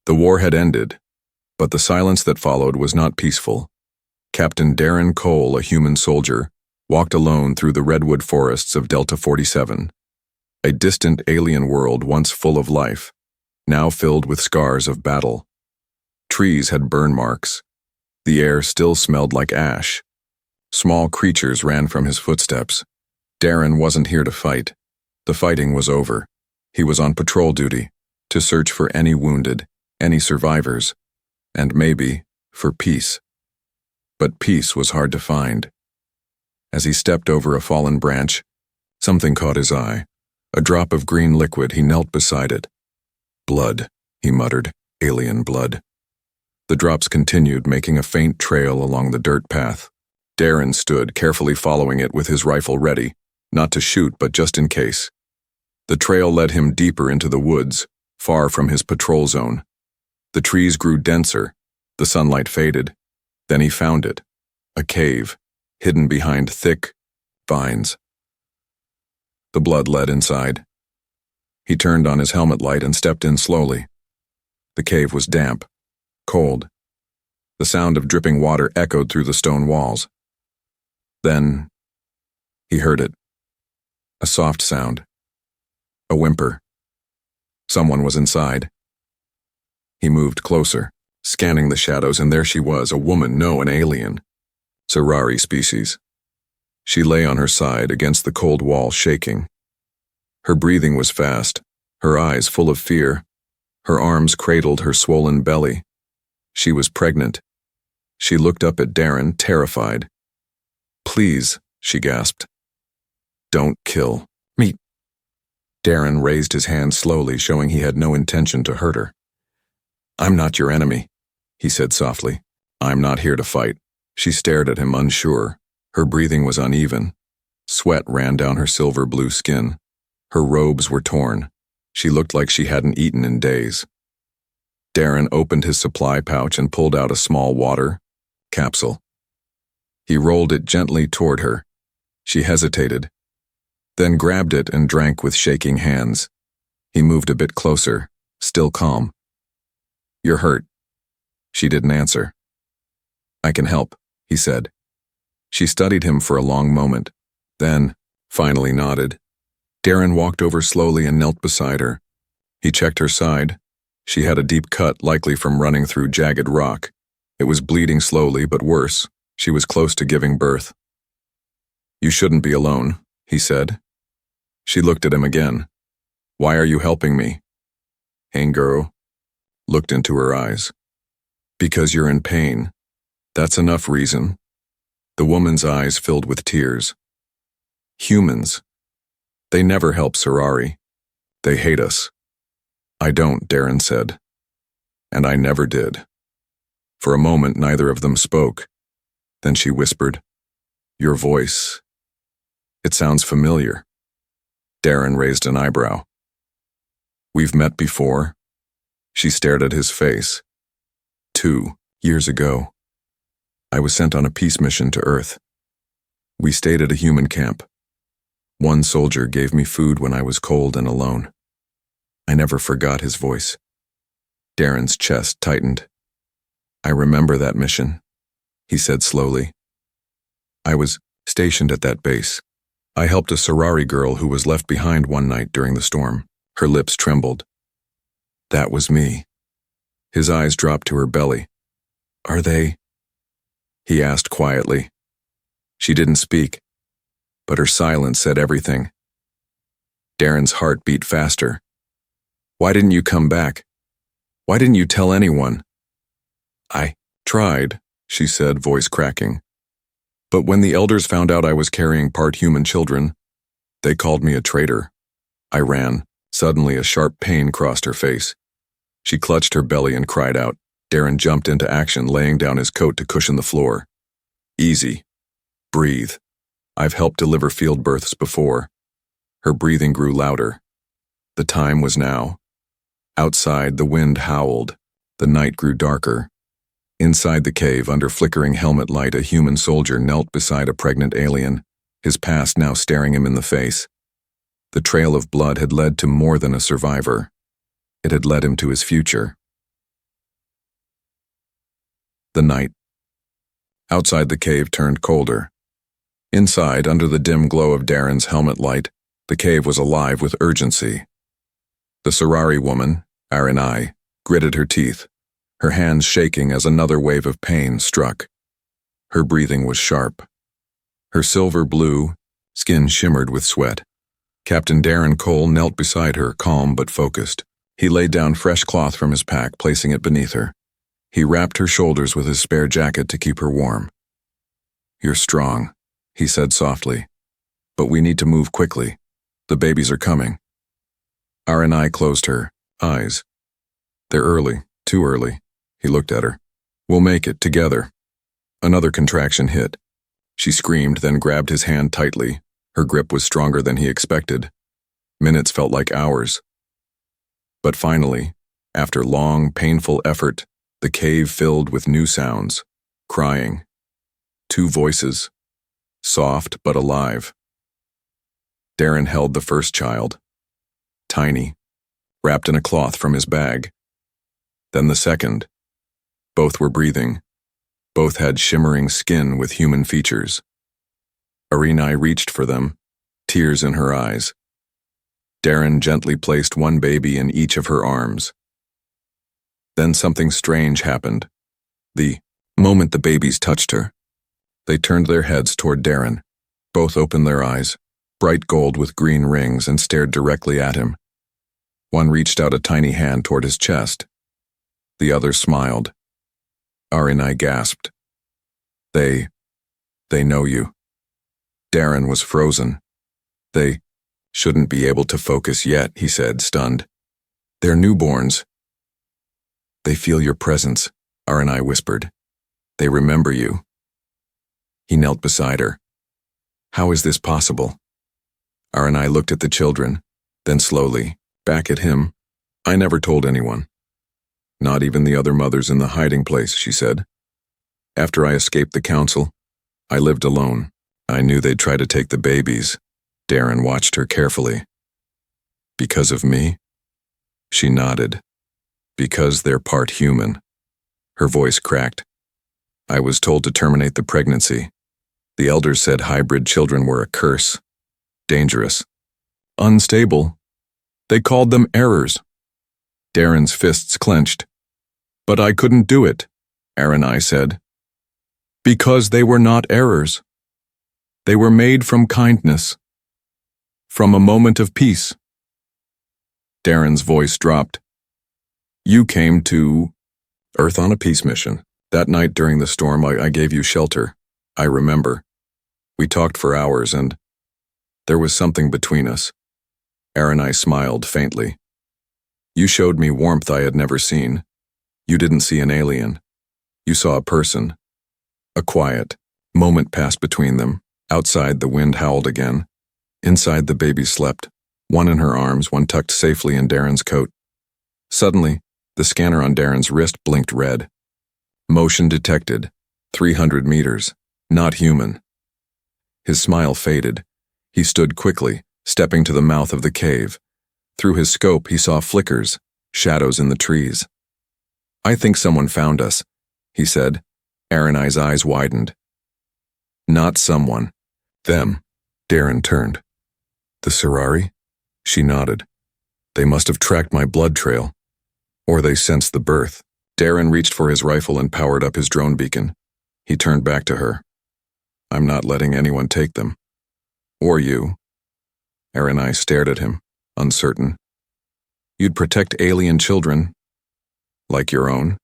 The war had ended, but the silence that followed was not peaceful. Captain Darren Cole, a human soldier, walked alone through the redwood forests of Delta 47, a distant alien world once full of life, now filled with scars of battle. Trees had burn marks. The air still smelled like ash. Small creatures ran from his footsteps. Darren wasn't here to fight. The fighting was over. He was on patrol duty, to search for any wounded, any survivors, and maybe for peace. But peace was hard to find. As he stepped over a fallen branch, something caught his eye. A drop of green liquid. He knelt beside it. Blood, he muttered, alien blood. The drops continued, making a faint trail along the dirt path. Darren stood, carefully following it with his rifle ready, not to shoot but just in case. The trail led him deeper into the woods, far from his patrol zone. The trees grew denser, the sunlight faded. Then he found it, a cave, hidden behind thick vines. The blood led inside. He turned on his helmet light and stepped in slowly. The cave was damp, cold. The sound of dripping water echoed through the stone walls. Then he heard it. A soft sound. A whimper. Someone was inside. He moved closer, scanning the shadows, and there she was, a woman, no, an alien. Serari species. She lay on her side against the cold wall, shaking. Her breathing was fast, her eyes full of fear. Her arms cradled her swollen belly. She was pregnant. She looked up at Darren, terrified. "Please," she gasped. "Don't kill me." Darren raised his hand slowly, showing he had no intention to hurt her. "I'm not your enemy," he said softly. "I'm not here to fight." She stared at him, unsure. Her breathing was uneven. Sweat ran down her silver blue skin. Her robes were torn. She looked like she hadn't eaten in days. Darren opened his supply pouch and pulled out a small water capsule. He rolled it gently toward her. She hesitated, then grabbed it and drank with shaking hands. He moved a bit closer, still calm. "You're hurt." She didn't answer. "I can help," he said. She studied him for a long moment, then finally nodded. Darren walked over slowly and knelt beside her. He checked her side. She had a deep cut, likely from running through jagged rock. It was bleeding slowly, but worse. She was close to giving birth. "You shouldn't be alone," he said. She looked at him again. "Why are you helping me?" Hanguro looked into her eyes. "Because you're in pain. That's enough reason." The woman's eyes filled with tears. "Humans. They never help Serari. They hate us." "I don't," Darren said. "And I never did." For a moment, neither of them spoke. Then she whispered, "Your voice. It sounds familiar." Darren raised an eyebrow. "We've met before?" She stared at his face. 2 years ago. I was sent on a peace mission to Earth. We stayed at a human camp. One soldier gave me food when I was cold and alone. I never forgot his voice. Darren's chest tightened. "I remember that mission," he said slowly. "I was stationed at that base. I helped a Serari girl who was left behind one night during the storm." Her lips trembled. "That was me." His eyes dropped to her belly. "Are they?" he asked quietly. She didn't speak, but her silence said everything. Darren's heart beat faster. "Why didn't you come back? Why didn't you tell anyone?" "I tried," she said, voice cracking. "But when the elders found out I was carrying part human children, they called me a traitor. I ran." Suddenly, a sharp pain crossed her face. She clutched her belly and cried out. Darren jumped into action, laying down his coat to cushion the floor. "Easy. Breathe. I've helped deliver field births before." Her breathing grew louder. The time was now. Outside, the wind howled. The night grew darker. Inside the cave, under flickering helmet light, a human soldier knelt beside a pregnant alien, his past now staring him in the face. The trail of blood had led to more than a survivor. It had led him to his future. The night outside the cave turned colder. Inside, under the dim glow of Darren's helmet light, the cave was alive with urgency. The Sorari woman, Aranai, gritted her teeth, her hands shaking as another wave of pain struck. Her breathing was sharp. Her silver blue skin shimmered with sweat. Captain Darren Cole knelt beside her, calm but focused. He laid down fresh cloth from his pack, placing it beneath her. He wrapped her shoulders with his spare jacket to keep her warm. "You're strong," he said softly. "But we need to move quickly. The babies are coming." Aranai closed her eyes. "They're early, too early." He looked at her. "We'll make it, together." Another contraction hit. She screamed, then grabbed his hand tightly. Her grip was stronger than he expected. Minutes felt like hours. But finally, after long, painful effort, the cave filled with new sounds, crying. 2 voices, soft but alive. Darren held the first child, tiny, wrapped in a cloth from his bag. Then the second. Both were breathing. Both had shimmering skin with human features. Aranai reached for them, tears in her eyes. Darren gently placed one baby in each of her arms. Then something strange happened. The moment the babies touched her, they turned their heads toward Darren. Both opened their eyes, bright gold with green rings, and stared directly at him. One reached out a tiny hand toward his chest. The other smiled. Aranai gasped. They know you." Darren was frozen. "They shouldn't be able to focus yet," he said, stunned. "They're newborns." "They feel your presence," Aranai whispered. "They remember you." He knelt beside her. "How is this possible?" Aranai looked at the children, then slowly, back at him. "I never told anyone. Not even the other mothers in the hiding place," she said. "After I escaped the council, I lived alone. I knew they'd try to take the babies." Darren watched her carefully. "Because of me?" She nodded. "Because they're part human." Her voice cracked. "I was told to terminate the pregnancy. The elders said hybrid children were a curse. Dangerous. Unstable. They called them errors." Darren's fists clenched. "But I couldn't do it," Aranai said. "Because they were not errors. They were made from kindness. From a moment of peace." Darren's voice dropped. "You came to Earth on a peace mission. That night during the storm, I gave you shelter. I remember. We talked for hours, and there was something between us." Aranai smiled faintly. "You showed me warmth I had never seen. You didn't see an alien. You saw a person." A quiet moment passed between them. Outside, the wind howled again. Inside, the baby slept, one in her arms, one tucked safely in Darren's coat. Suddenly, the scanner on Darren's wrist blinked red. Motion detected. 300 meters. Not human. His smile faded. He stood quickly, stepping to the mouth of the cave. Through his scope, he saw flickers, shadows in the trees. "I think someone found us," he said. Aranai's eyes widened. "Not someone. Them." Darren turned. "The Sorari?" She nodded. "They must have tracked my blood trail. Or they sensed the birth." Darren reached for his rifle and powered up his drone beacon. He turned back to her. "I'm not letting anyone take them. Or you." Aranai stared at him, uncertain. "You'd protect alien children, like your own?"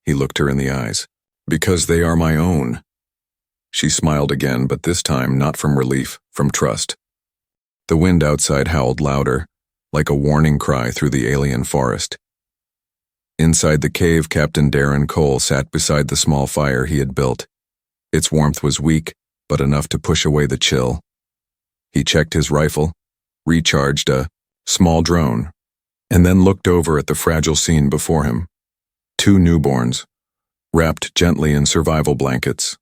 He looked her in the eyes. "Because they are my own." She smiled again, but this time not from relief, from trust. The wind outside howled louder, like a warning cry through the alien forest. Inside the cave, Captain Darren Cole sat beside the small fire he had built. Its warmth was weak, but enough to push away the chill. He checked his rifle, recharged a small drone, and then looked over at the fragile scene before him. 2 newborns, wrapped gently in survival blankets.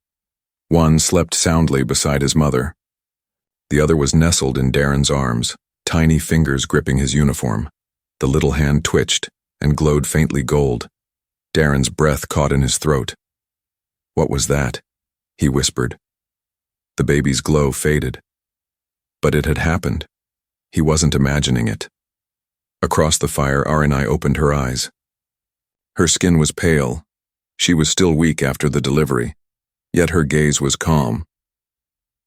One slept soundly beside his mother. The other was nestled in Darren's arms, tiny fingers gripping his uniform. The little hand twitched and glowed faintly gold. Darren's breath caught in his throat. What was that? He whispered. The baby's glow faded. But it had happened. He wasn't imagining it. Across the fire, Arinai opened her eyes. Her skin was pale. She was still weak after the delivery, yet her gaze was calm.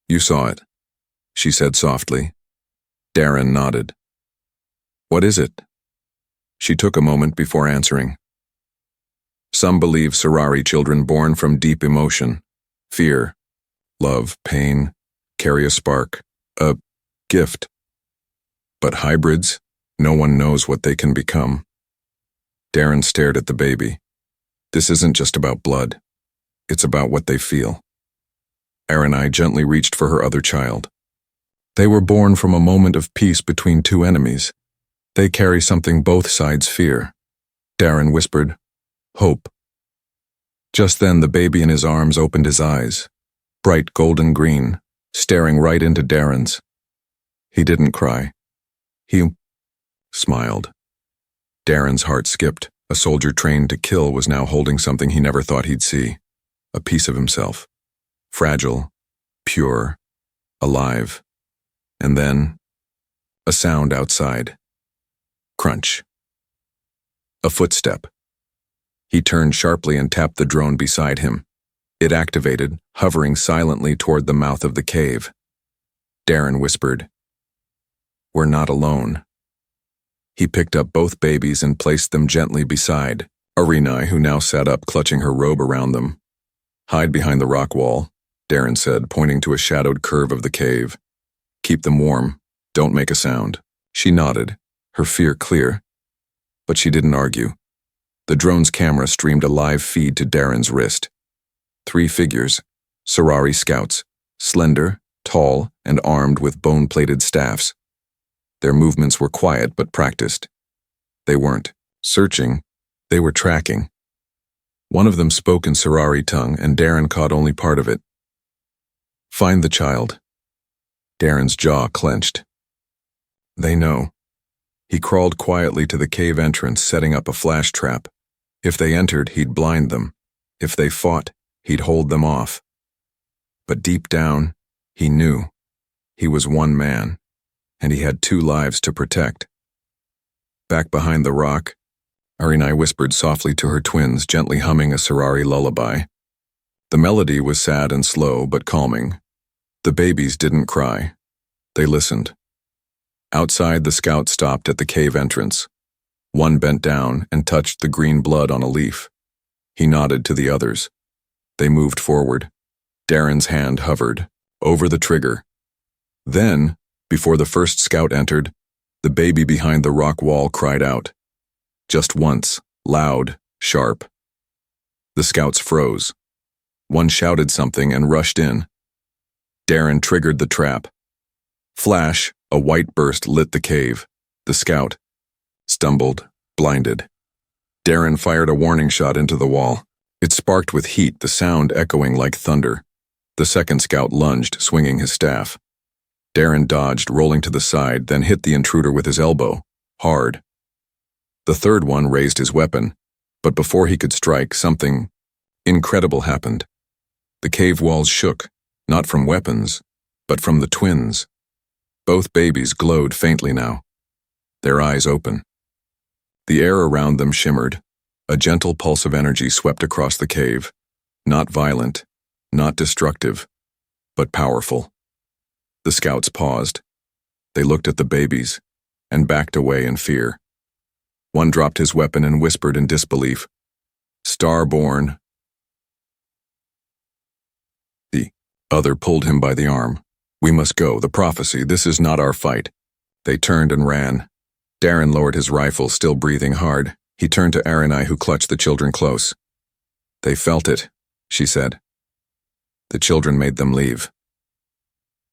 You saw it, she said softly. Darren nodded. What is it? She took a moment before answering. Some believe Sarari children born from deep emotion, fear, love, pain, carry a spark, a gift. But hybrids, no one knows what they can become. Darren stared at the baby. This isn't just about blood. It's about what they feel. Arinai gently reached for her other child. They were born from a moment of peace between two enemies. They carry something both sides fear. Darren whispered, hope. Just then the baby in his arms opened his eyes, bright golden green, staring right into Darren's. He didn't cry. He smiled. Darren's heart skipped. A soldier trained to kill was now holding something he never thought he'd see. A piece of himself. Fragile, pure, alive. And then, a sound outside. Crunch. A footstep. He turned sharply and tapped the drone beside him. It activated, hovering silently toward the mouth of the cave. Darren whispered, We're not alone. He picked up both babies and placed them gently beside Arinai, who now sat up, clutching her robe around them. Hide behind the rock wall, Darren said, pointing to a shadowed curve of the cave. Keep them warm. Don't make a sound. She nodded, her fear clear. But she didn't argue. The drone's camera streamed a live feed to Darren's wrist. 3 figures, Sarari scouts, slender, tall, and armed with bone-plated staffs. Their movements were quiet but practiced. They weren't searching, they were tracking. One of them spoke in Sarari tongue, and Darren caught only part of it. Find the child. Darren's jaw clenched. They know. He crawled quietly to the cave entrance, setting up a flash trap. If they entered, he'd blind them. If they fought, he'd hold them off. But deep down, he knew. He was one man, and he had 2 lives to protect. Back behind the rock, Arinai whispered softly to her twins, gently humming a Sarari lullaby. The melody was sad and slow, but calming. The babies didn't cry. They listened. Outside, the scouts stopped at the cave entrance. One bent down and touched the green blood on a leaf. He nodded to the others. They moved forward. Darren's hand hovered over the trigger. Then, before the first scout entered, the baby behind the rock wall cried out. Just once, loud, sharp. The scouts froze. One shouted something and rushed in. Darren triggered the trap. Flash, a white burst lit the cave. The scout stumbled, blinded. Darren fired a warning shot into the wall. It sparked with heat, the sound echoing like thunder. The second scout lunged, swinging his staff. Darren dodged, rolling to the side, then hit the intruder with his elbow, hard. The third one raised his weapon, but before he could strike, something incredible happened. The cave walls shook, not from weapons, but from the twins. Both babies glowed faintly now, their eyes open. The air around them shimmered. A gentle pulse of energy swept across the cave, not violent, not destructive, but powerful. The scouts paused. They looked at the babies and backed away in fear. One dropped his weapon and whispered in disbelief, "Starborn." The other pulled him by the arm. "We must go, the prophecy, this is not our fight." They turned and ran. Darren lowered his rifle, still breathing hard. He turned to Arinai, who clutched the children close. "They felt it," she said. The children made them leave.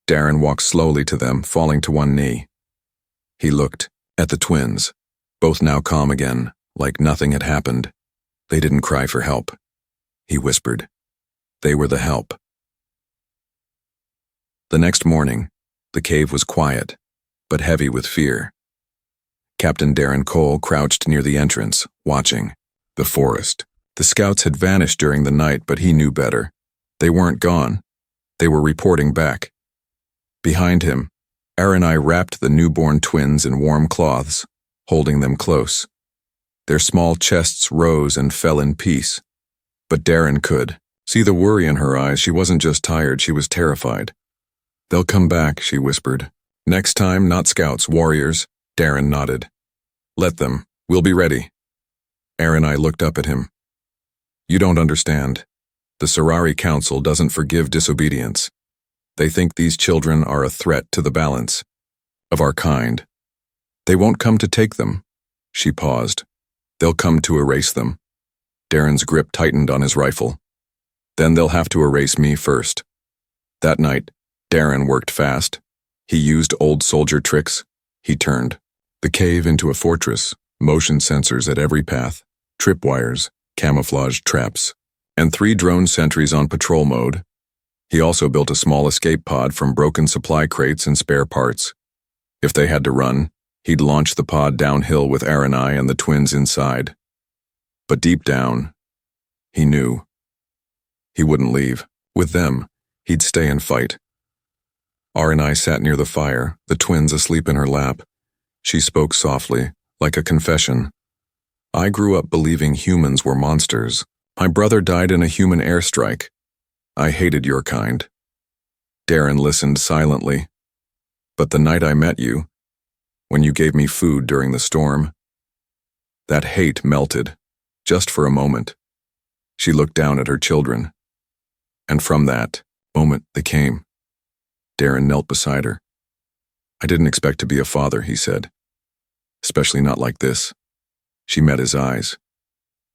Darren walked slowly to them, falling to one knee. He looked at the twins, both now calm again, like nothing had happened. They didn't cry for help. He whispered. They were the help. The next morning, the cave was quiet, but heavy with fear. Captain Darren Cole crouched near the entrance, watching. The forest, The scouts had vanished during the night, but he knew better. They weren't gone. They were reporting back. Behind him, Aranai wrapped the newborn twins in warm cloths, holding them close. Their small chests rose and fell in peace. But Darren could see the worry in her eyes. She wasn't just tired, she was terrified. "They'll come back," she whispered. "Next time, not scouts, warriors." Darren nodded. "Let them. We'll be ready." Aranai looked up at him. "You don't understand. The Sorari Council doesn't forgive disobedience. They think these children are a threat to the balance of our kind. They won't come to take them." She paused. "They'll come to erase them." Darren's grip tightened on his rifle. "Then they'll have to erase me first." That night, Darren worked fast. He used old soldier tricks. He turned the cave into a fortress, motion sensors at every path, tripwires, camouflage traps, and 3 drone sentries on patrol mode. He also built a small escape pod from broken supply crates and spare parts. If they had to run, he'd launch the pod downhill with Aranai and the twins inside. But deep down, he knew. He wouldn't leave. With them, he'd stay and fight. Aranai sat near the fire, the twins asleep in her lap. She spoke softly, like a confession. "I grew up believing humans were monsters. My brother died in a human airstrike. I hated your kind." Darren listened silently. "But the night I met you, when you gave me food during the storm, that hate melted, just for a moment." She looked down at her children. And from that moment they came. Darren knelt beside her. "I didn't expect to be a father," he said. "Especially not like this." She met his eyes.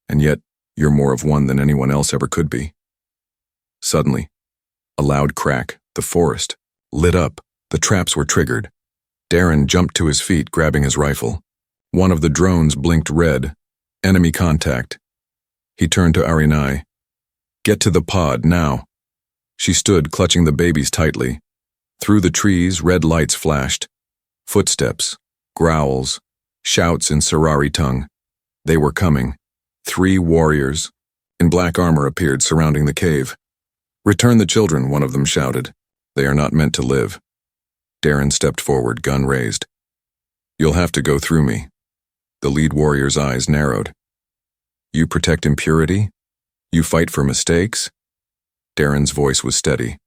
"And yet, you're more of one than anyone else ever could be." Suddenly, a loud crack, the forest, lit up. The traps were triggered. Darren jumped to his feet, grabbing his rifle. One of the drones blinked red. Enemy contact. He turned to Aranai. "Get to the pod, now." She stood, clutching the babies tightly. Through the trees, red lights flashed. Footsteps, growls, shouts in Sorari tongue. They were coming. 3 warriors in black armor appeared, surrounding the cave. "Return the children," one of them shouted. "They are not meant to live." Darren stepped forward, gun raised. "You'll have to go through me." The lead warrior's eyes narrowed. "You protect impurity? You fight for mistakes?" Darren's voice was steady.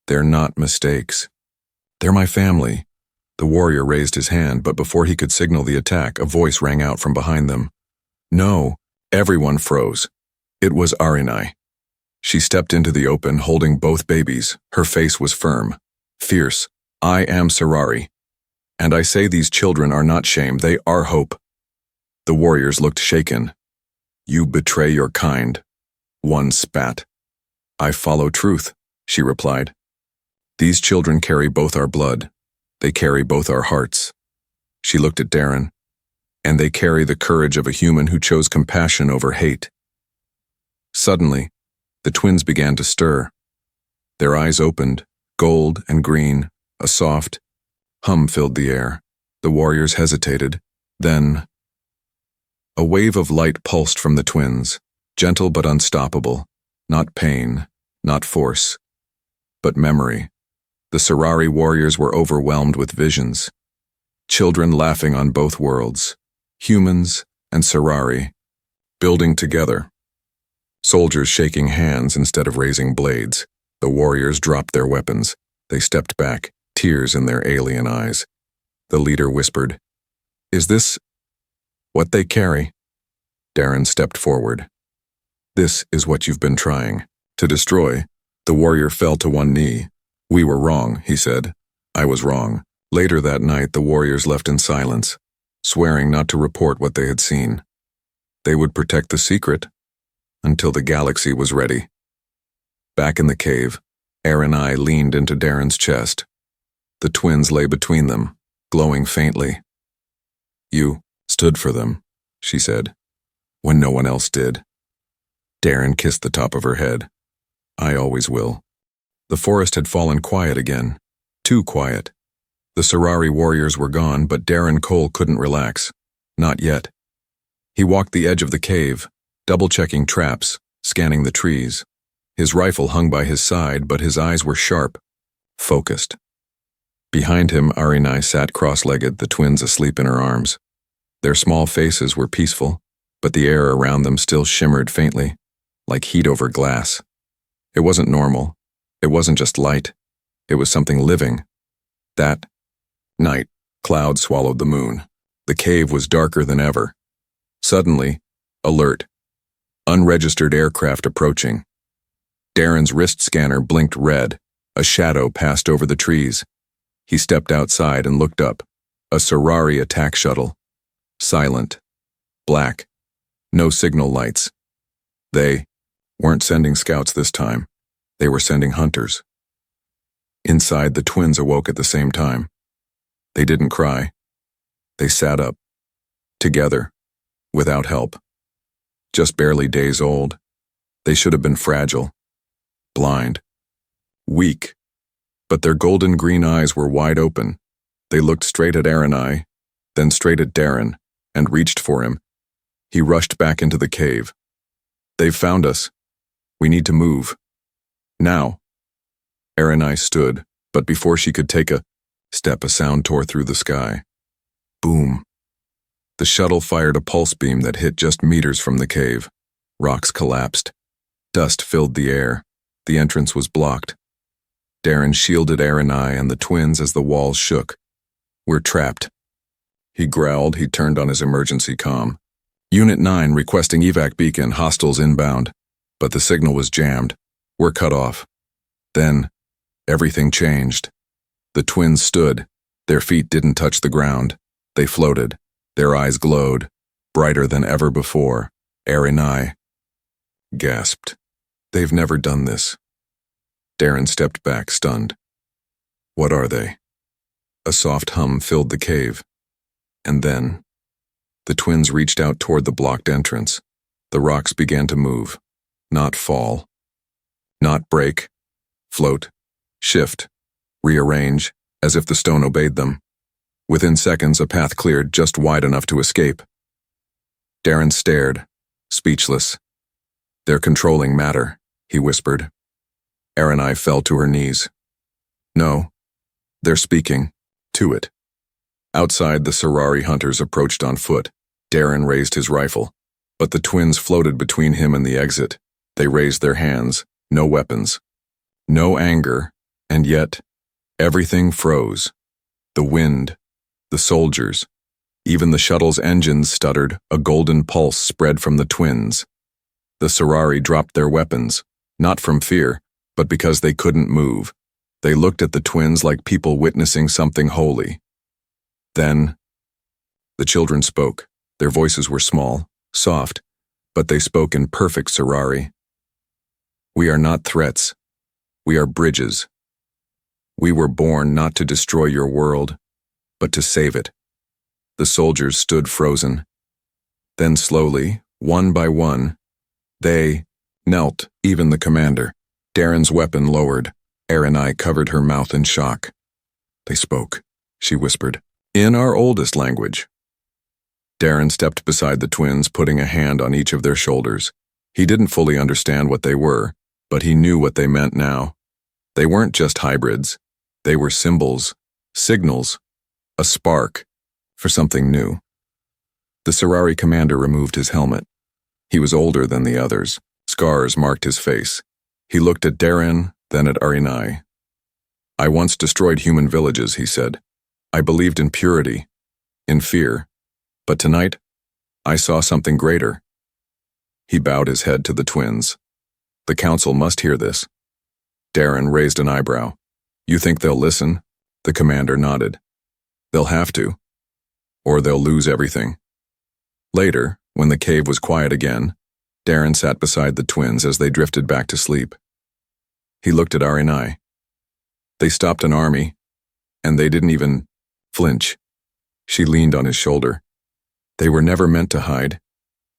"They're not mistakes. They're my family." The warrior raised his hand, but before he could signal the attack, a voice rang out from behind them. "No." Everyone froze. It was Aranai. She stepped into the open, holding both babies. Her face was firm, fierce. "I am Sorari. And I say these children are not shame, they are hope." The warriors looked shaken. "You betray your kind." One spat. "I follow truth," she replied. "These children carry both our blood. They carry both our hearts." She looked at Darren. "And they carry the courage of a human who chose compassion over hate." Suddenly, the twins began to stir. Their eyes opened, gold and green. A soft hum filled the air. The warriors hesitated. Then, a wave of light pulsed from the twins, gentle but unstoppable. Not pain, not force, but memory. The Sorari warriors were overwhelmed with visions. Children laughing on both worlds. Humans and Sorari, building together. Soldiers shaking hands instead of raising blades. The warriors dropped their weapons. They stepped back, tears in their alien eyes. The leader whispered, "Is this what they carry?" Darren stepped forward. "This is what you've been trying to destroy." The warrior fell to one knee. "We were wrong," he said. "I was wrong." Later that night, the warriors left in silence, swearing not to report what they had seen. They would protect the secret until the galaxy was ready. Back in the cave, Aranai leaned into Darren's chest. The twins lay between them, glowing faintly. "You stood for them," she said, "when no one else did." Darren kissed the top of her head. "I always will." The forest had fallen quiet again, too quiet. The Sorari warriors were gone, but Darren Cole couldn't relax. Not yet. He walked the edge of the cave, double-checking traps, scanning the trees. His rifle hung by his side, but his eyes were sharp, focused. Behind him, Arinai sat cross-legged, the twins asleep in her arms. Their small faces were peaceful, but the air around them still shimmered faintly, like heat over glass. It wasn't normal. It wasn't just light. It was something living. That night, clouds swallowed the moon. The cave was darker than ever. Suddenly, alert. Unregistered aircraft approaching. Darren's wrist scanner blinked red. A shadow passed over the trees. He stepped outside and looked up. A Sorari attack shuttle. Silent. Black. No signal lights. They weren't sending scouts this time. They were sending hunters. Inside, the twins awoke at the same time. They didn't cry. They sat up. Together. Without help. Just barely days old. They should have been fragile. Blind. Weak. But their golden green eyes were wide open. They looked straight at Arinai, then straight at Darren, and reached for him. He rushed back into the cave. "They've found us. We need to move. Now." Arinai stood, but before she could take a step, a sound tore through the sky. Boom. The shuttle fired a pulse beam that hit just meters from the cave. Rocks collapsed. Dust filled the air. The entrance was blocked. Darren shielded Arinai and the twins as the walls shook. "We're trapped." He growled. He turned on his emergency comm. "Unit 9 requesting evac beacon, hostiles inbound." But the signal was jammed. "We're cut off." Then, everything changed. The twins stood. Their feet didn't touch the ground. They floated. Their eyes glowed, brighter than ever before. Arinai gasped. "They've never done this." Darren stepped back, stunned. "What are they?" A soft hum filled the cave. And then, the twins reached out toward the blocked entrance. The rocks began to move. Not fall. Not break. Float. Shift. Rearrange, as if the stone obeyed them. Within seconds, a path cleared just wide enough to escape. Darren stared, speechless. "They're controlling matter," he whispered. Arinai fell to her knees. "No, they're speaking to it." Outside, the Sorari hunters approached on foot. Darren raised his rifle, but the twins floated between him and the exit. They raised their hands, no weapons, no anger, and yet, everything froze. The wind, the soldiers, even the shuttle's engines stuttered. A golden pulse spread from the twins. The Sorari dropped their weapons, not from fear, but because they couldn't move. They looked at the twins like people witnessing something holy. Then, the children spoke. Their voices were small, soft, but they spoke in perfect Sorari. "We are not threats. We are bridges. We were born not to destroy your world, but to save it." The soldiers stood frozen. Then slowly, one by one, they knelt, even the commander. Darren's weapon lowered. Arinai covered her mouth in shock. "They spoke," she whispered, "in our oldest language." Darren stepped beside the twins, putting a hand on each of their shoulders. He didn't fully understand what they were, but he knew what they meant now. They weren't just hybrids. They were symbols, signals, a spark for something new. The Sorari commander removed his helmet. He was older than the others. Scars marked his face. He looked at Darren, then at Arinai. "I once destroyed human villages," he said. "I believed in purity, in fear. But tonight, I saw something greater." He bowed his head to the twins. "The council must hear this." Darren raised an eyebrow. "You think they'll listen?" The commander nodded. "They'll have to, or they'll lose everything." Later, when the cave was quiet again, Darren sat beside the twins as they drifted back to sleep. He looked at Arinai. They stopped an army, and they didn't even flinch. She leaned on his shoulder. They were never meant to hide.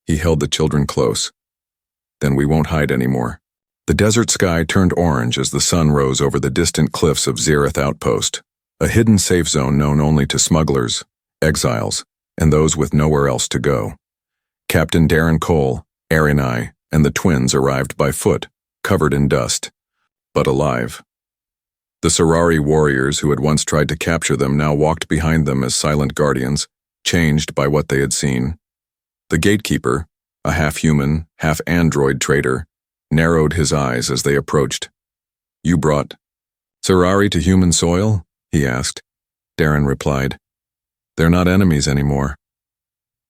He held the children close. "Then we won't hide anymore." The desert sky turned orange as the sun rose over the distant cliffs of Zereth Outpost, a hidden safe zone known only to smugglers, exiles, and those with nowhere else to go. Captain Darren Cole, Arinai and the twins arrived by foot, covered in dust, but alive. The Sarari warriors who had once tried to capture them now walked behind them as silent guardians, changed by what they had seen. The gatekeeper, a half-human, half-android trader, narrowed his eyes as they approached. "You brought Sarari to human soil?" he asked. Darren replied, "They're not enemies anymore."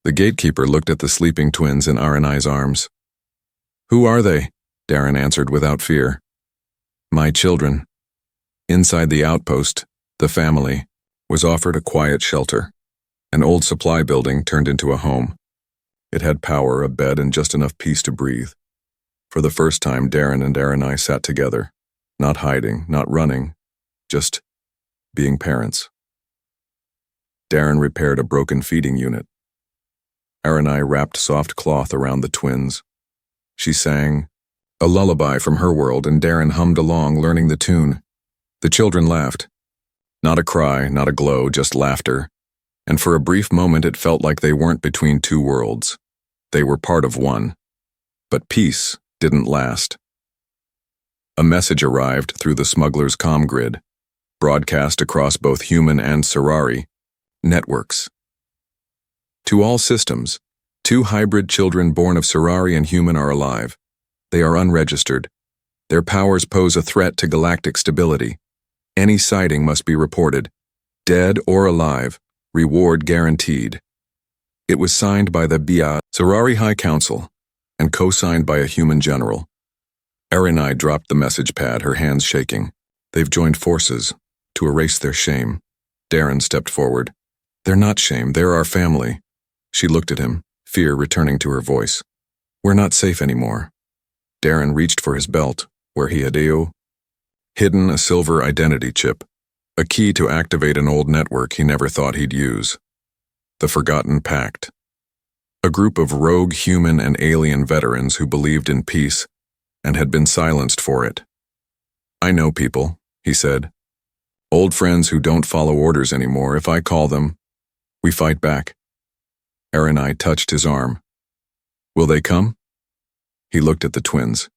The gatekeeper looked at the sleeping twins in Arinai's arms. "Who are they?" Darren answered without fear. "My children." Inside the outpost, the family was offered a quiet shelter. An old supply building turned into a home. It had power, a bed, and just enough peace to breathe. For the first time, Darren and Arinai sat together, not hiding, not running, just being parents. Darren repaired a broken feeding unit. Arinai wrapped soft cloth around the twins. She sang a lullaby from her world, and Darren hummed along, learning the tune. The children laughed. Not a cry, not a glow, just laughter. And for a brief moment it felt like they weren't between two worlds. They were part of one. But peace didn't last. A message arrived through the smuggler's comm grid, broadcast across both human and Sarari networks. To all systems, 2 hybrid children born of Sarari and human are alive. They are unregistered. Their powers pose a threat to galactic stability. Any sighting must be reported. Dead or alive, reward guaranteed. It was signed by the BIA Sarari High Council and co-signed by a human general. Arinai dropped the message pad, her hands shaking. They've joined forces to erase their shame. Darren stepped forward. "They're not shame, they're our family." She looked at him, fear returning to her voice. "We're not safe anymore." Darren reached for his belt, where he had hidden a silver identity chip, a key to activate an old network he never thought he'd use. The Forgotten Pact. A group of rogue human and alien veterans who believed in peace and had been silenced for it. "I know people," he said. "Old friends who don't follow orders anymore. If I call them, we fight back." Arinai touched his arm. "Will they come?" He looked at the twins.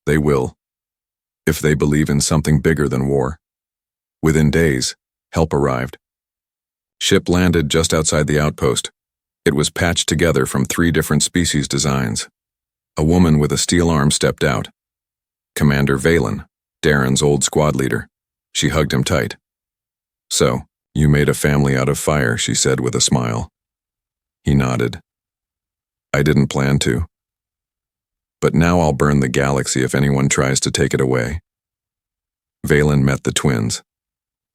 "They will, if they believe in something bigger than war." Within days, help arrived. Ship landed just outside the outpost. It was patched together from 3 different species designs. A woman with a steel arm stepped out. Commander Valen, Darren's old squad leader. She hugged him tight. "So, you made a family out of fire," she said with a smile. He nodded. "I didn't plan to. But now I'll burn the galaxy if anyone tries to take it away." Valen met the twins.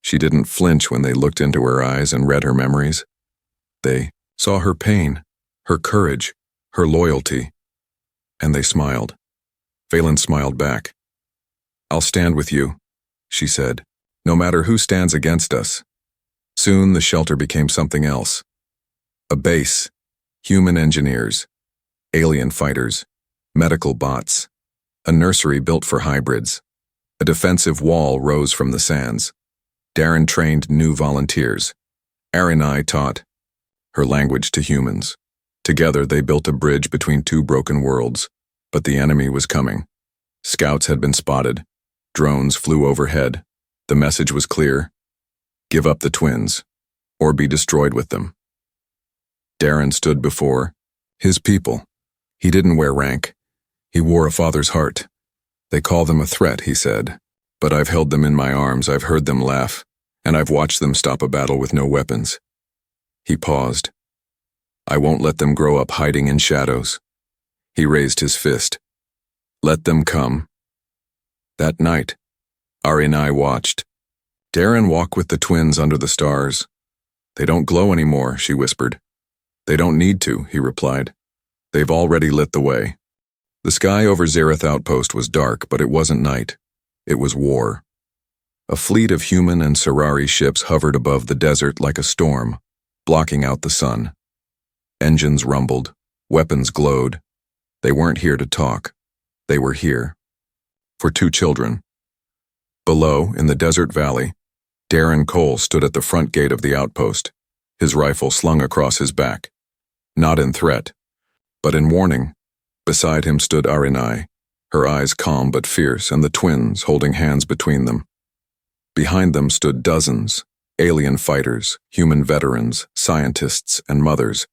She didn't flinch when they looked into her eyes and read her memories. They saw her pain, her courage, her loyalty, and they smiled. Valen smiled back. "I'll stand with you," she said, "no matter who stands against us." Soon the shelter became something else. A base, human engineers, alien fighters, medical bots, a nursery built for hybrids. A defensive wall rose from the sands. Darren trained new volunteers. Arinai taught her language to humans. Together they built a bridge between 2 broken worlds, but the enemy was coming. Scouts had been spotted. Drones flew overhead. The message was clear: give up the twins, or be destroyed with them. Darren stood before his people. He didn't wear rank. He wore a father's heart. "They call them a threat," he said, "but I've held them in my arms, I've heard them laugh, and I've watched them stop a battle with no weapons." He paused. "I won't let them grow up hiding in shadows." He raised his fist. "Let them come." That night, Arinai watched. Darren walked with the twins under the stars. "They don't glow anymore," she whispered. "They don't need to," he replied. "They've already lit the way." The sky over Zareth Outpost was dark, but it wasn't night. It was war. A fleet of human and Sarari ships hovered above the desert like a storm, blocking out the sun. Engines rumbled, weapons glowed. They weren't here to talk. They were here for 2 children. Below, in the desert valley, Darren Cole stood at the front gate of the outpost, his rifle slung across his back. Not in threat, but in warning. Beside him stood Arinai, her eyes calm but fierce, and the twins holding hands between them. Behind them stood dozens, alien fighters, human veterans, scientists, and mothers,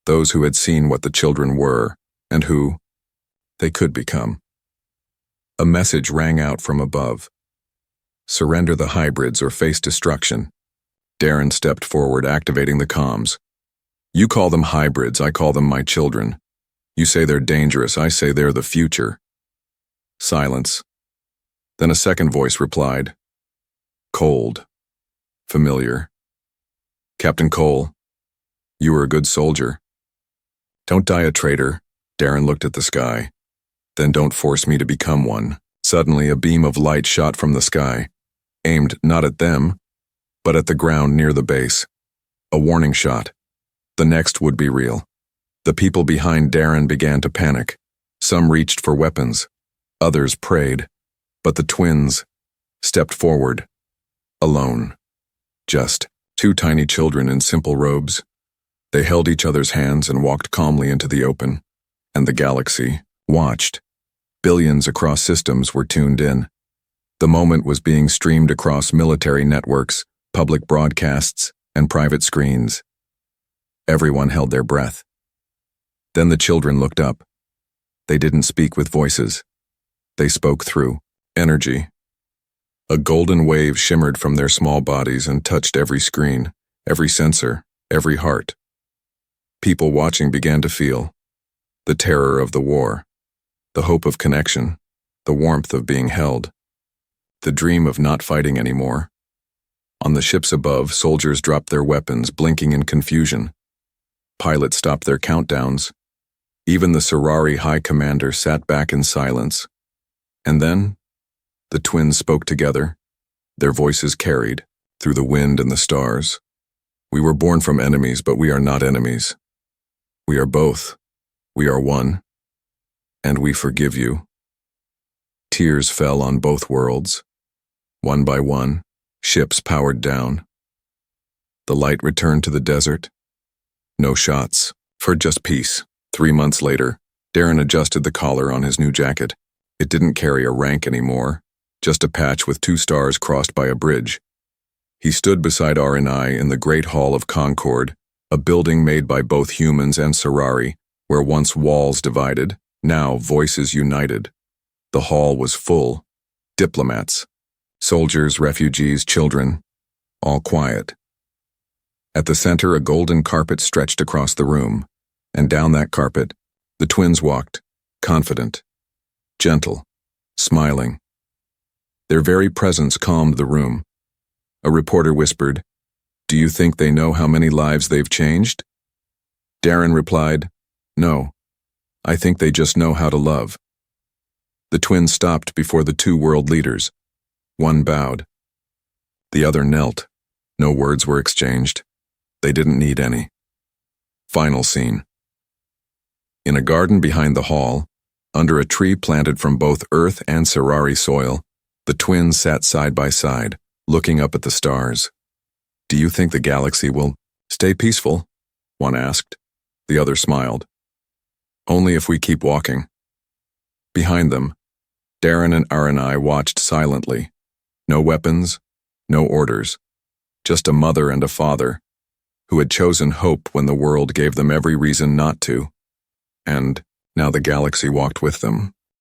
those who had seen what the children were, and who they could become. A message rang out from above. Surrender the hybrids or face destruction. Darren stepped forward, activating the comms. You call them hybrids, I call them my children. You say they're dangerous, I say they're the future. Silence. Then a second voice replied. Cold. Familiar. Captain Cole, you were a good soldier. Don't die a traitor. Darren looked at the sky. Then don't force me to become one. Suddenly a beam of light shot from the sky, aimed not at them, but at the ground near the base. A warning shot. The next would be real. The people behind Darren began to panic. Some reached for weapons. Others prayed. But the twins stepped forward. Alone. Just two tiny children in simple robes. They held each other's hands and walked calmly into the open. And the galaxy watched. Billions across systems were tuned in. The moment was being streamed across military networks, public broadcasts, and private screens. Everyone held their breath. Then the children looked up. They didn't speak with voices. They spoke through energy. A golden wave shimmered from their small bodies and touched every screen, every sensor, every heart. People watching began to feel the terror of the war, the hope of connection, the warmth of being held, the dream of not fighting anymore. On the ships above, soldiers dropped their weapons, blinking in confusion. Pilots stopped their countdowns. Even the Sorari High Commander sat back in silence. And then, the twins spoke together. Their voices carried through the wind and the stars. We were born from enemies, but we are not enemies. We are both. We are one. And we forgive you. Tears fell on both worlds. One by one, ships powered down. The light returned to the desert. No shots, for just peace. 3 months later, Darren adjusted the collar on his new jacket. It didn't carry a rank anymore, just a patch with 2 stars crossed by a bridge. He stood beside Arinai in the Great Hall of Concord, a building made by both humans and Sorari, where once walls divided, now voices united. The hall was full. Diplomats, soldiers, refugees, children, all quiet. At the center, a golden carpet stretched across the room, and down that carpet, the twins walked, confident, gentle, smiling. Their very presence calmed the room. A reporter whispered, "Do you think they know how many lives they've changed?" Darren replied, "No, I think they just know how to love." The twins stopped before the 2 world leaders. One bowed. The other knelt. No words were exchanged. They didn't need any. Final scene. In a garden behind the hall, under a tree planted from both earth and Sorari soil, the twins sat side by side, looking up at the stars. "Do you think the galaxy will stay peaceful?" one asked. The other smiled. "Only if we keep walking." Behind them, Darren and Arinai watched silently. No weapons, no orders, just a mother and a father who had chosen hope when the world gave them every reason not to. And now the galaxy walked with them.